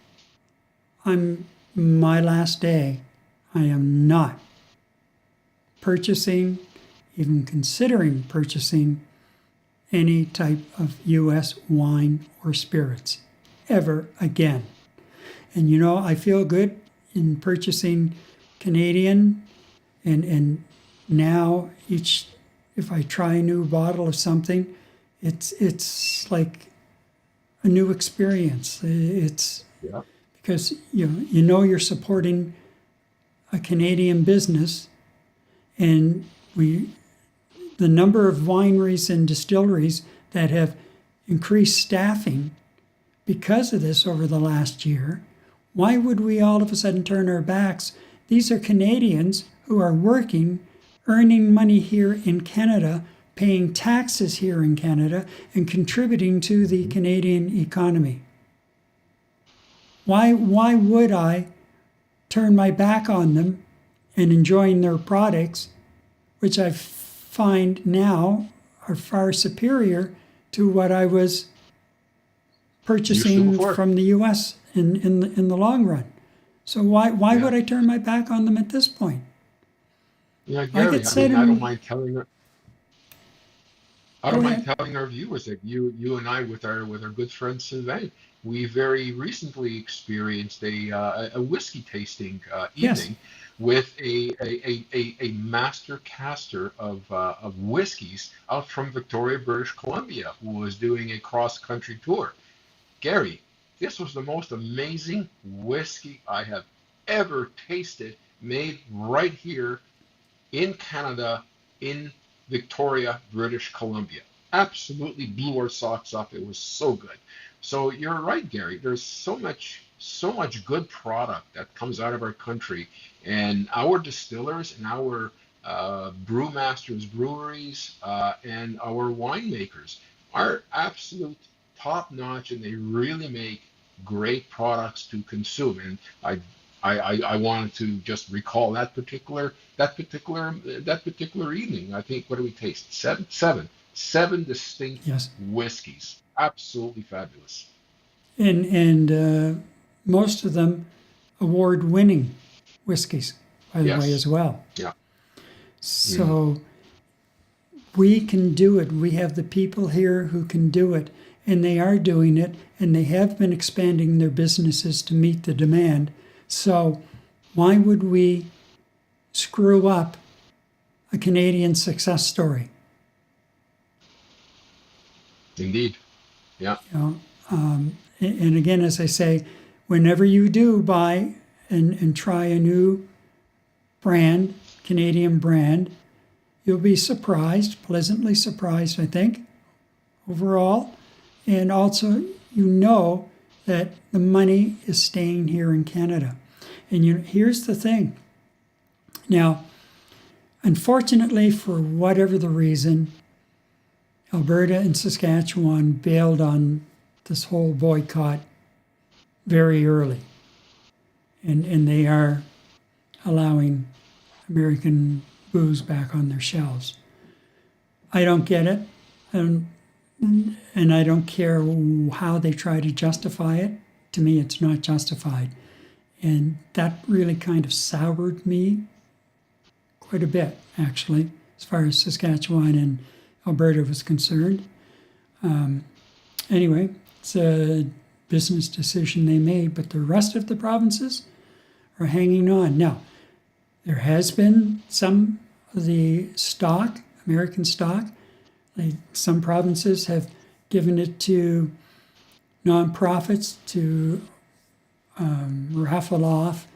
I'm my last day. I am not purchasing, even considering purchasing any type of U.S. wine or spirits ever again. And I feel good in purchasing Canadian, and now if I try a new bottle of something, it's like a new experience. It's Yeah. because you're supporting a Canadian business, and the number of wineries and distilleries that have increased staffing because of this over the last year. Why would we all of a sudden turn our backs? These are Canadians who are working, earning money here in Canada, paying taxes here in Canada, and contributing to the Canadian economy. Why would I turn my back on them and enjoying their products, which I find now are far superior to what I was purchasing from the U.S. in the long run? So why would I turn my back on them at this point? Yeah, Gary, I don't mind telling her. I don't mind ahead. telling our viewers that you and I, with our good friend Sylvain, we very recently experienced a whiskey tasting Yes. evening with a master caster of whiskeys out from Victoria, British Columbia, who was doing a cross country tour. Gary, this was the most amazing whiskey I have ever tasted, made right here in Canada, in Victoria, British Columbia. Absolutely blew our socks off. It was so good. So you're right, Gary. There's so much good product that comes out of our country, and our distillers and our brewmasters, breweries, and our winemakers are absolute top notch, and they really make great products to consume. And I wanted to just recall that particular evening. I think, what do we taste? Seven distinct whiskeys. Absolutely fabulous. And most of them award-winning whiskeys, by the way, as well. Yeah. So we can do it. We have the people here who can do it, and they are doing it, and they have been expanding their businesses to meet the demand. So why would we screw up a Canadian success story? Indeed. Yeah. And again, as I say, whenever you do buy and try a new brand, Canadian brand, you'll be surprised, pleasantly surprised, I think, overall. And also, that the money is staying here in Canada. And here's the thing. Now, unfortunately, for whatever the reason, Alberta and Saskatchewan bailed on this whole boycott very early. And they are allowing American booze back on their shelves. I don't get it. And I don't care how they try to justify it. To me, it's not justified. And that really kind of soured me quite a bit, actually, as far as Saskatchewan and Alberta was concerned. Anyway, it's a business decision they made, but the rest of the provinces are hanging on. Now, there has been some of the stock, American stock, some provinces have given it to nonprofits to raffle off.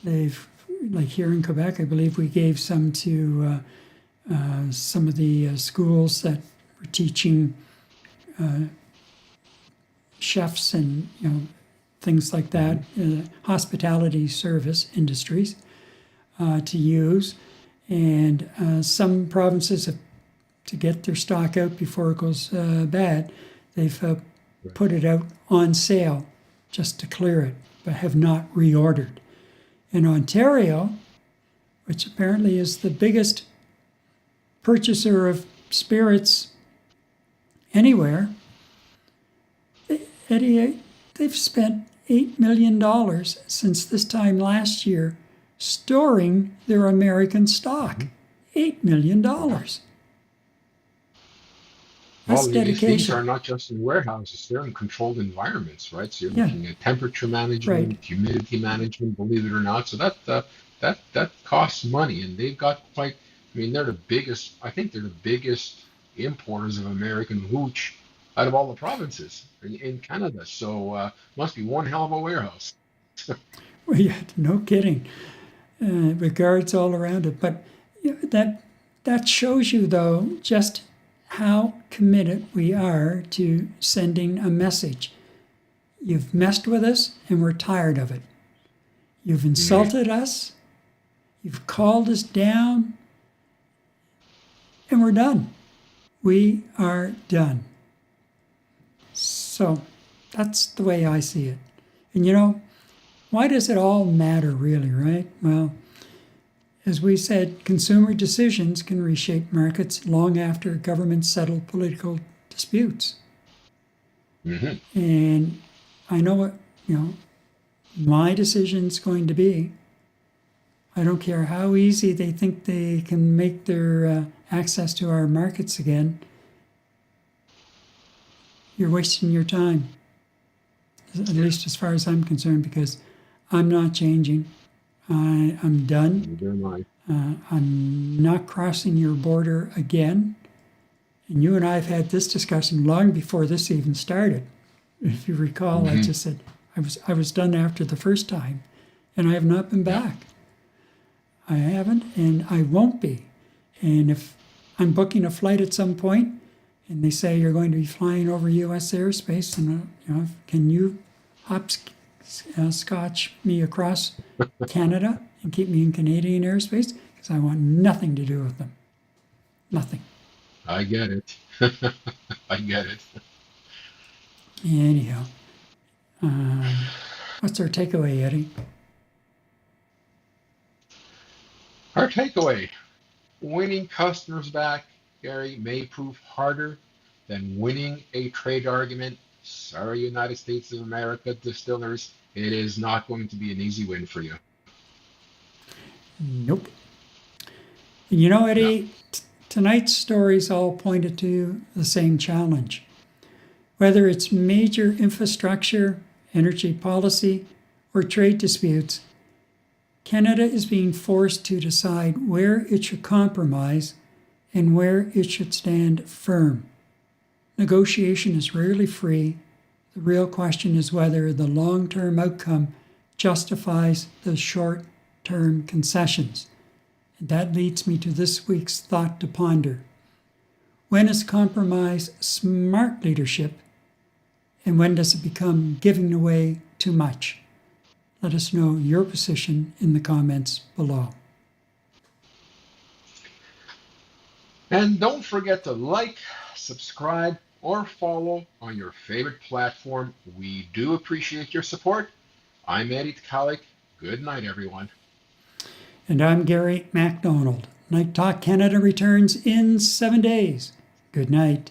They've, like here in Quebec, I believe we gave some to some of the schools that were teaching chefs and things like that, hospitality service industries to use. And some provinces have, to get their stock out before it goes bad, they've put it out on sale just to clear it, but have not reordered. In Ontario, which apparently is the biggest purchaser of spirits anywhere, Eddie, they've spent $8 million since this time last year storing their American stock. $8 million. That's Well, dedication. these are not just in warehouses; they're in controlled environments, right? So you're looking at temperature management, Right. humidity management, believe it or not. So that costs money, and they've got quite. I mean, they're the biggest. I think they're the biggest importers of American hooch out of all the provinces in Canada. So must be one hell of a warehouse. Well, yeah, no kidding. Regards all around it. But that shows you, though, just how committed we are to sending a message. You've messed with us, and we're tired of it. You've insulted us. You've called us down. And we're done. We are done. So that's the way I see it. And why does it all matter, really, right? Well, as we said, consumer decisions can reshape markets long after governments settle political disputes. Mm-hmm. And I know what, my decision's going to be. I don't care how easy they think they can make their access to our markets again. You're wasting your time, at least as far as I'm concerned, because I'm not changing. I'm done. Neither am I. I'm not crossing your border again. And you and I have had this discussion long before this even started. If you recall, I just said I was done after the first time, and I have not been back. I haven't, and I won't be. And if I'm booking a flight at some point, and they say you're going to be flying over U.S. airspace, and can you hopscotch me across Canada and keep me in Canadian airspace? Because I want nothing to do with them. Nothing. I get it. I get it. Anyhow, what's our takeaway, Eddie? Our takeaway: winning customers back, Gary, may prove harder than winning a trade argument. Sorry, United States of America distillers, it is not going to be an easy win for you. Nope. And Eddie, tonight's stories all pointed to the same challenge. Whether it's major infrastructure, energy policy, or trade disputes, Canada is being forced to decide where it should compromise and where it should stand firm. Negotiation is rarely free. The real question is whether the long-term outcome justifies the short-term concessions. And that leads me to this week's thought to ponder. When is compromise smart leadership, and when does it become giving away too much? Let us know your position in the comments below. And don't forget to like, subscribe, or follow on your favorite platform. We do appreciate your support. I'm Eddie Tkalik. Good night, everyone. And I'm Gary MacDonald. Night Talk Canada returns in 7 days. Good night.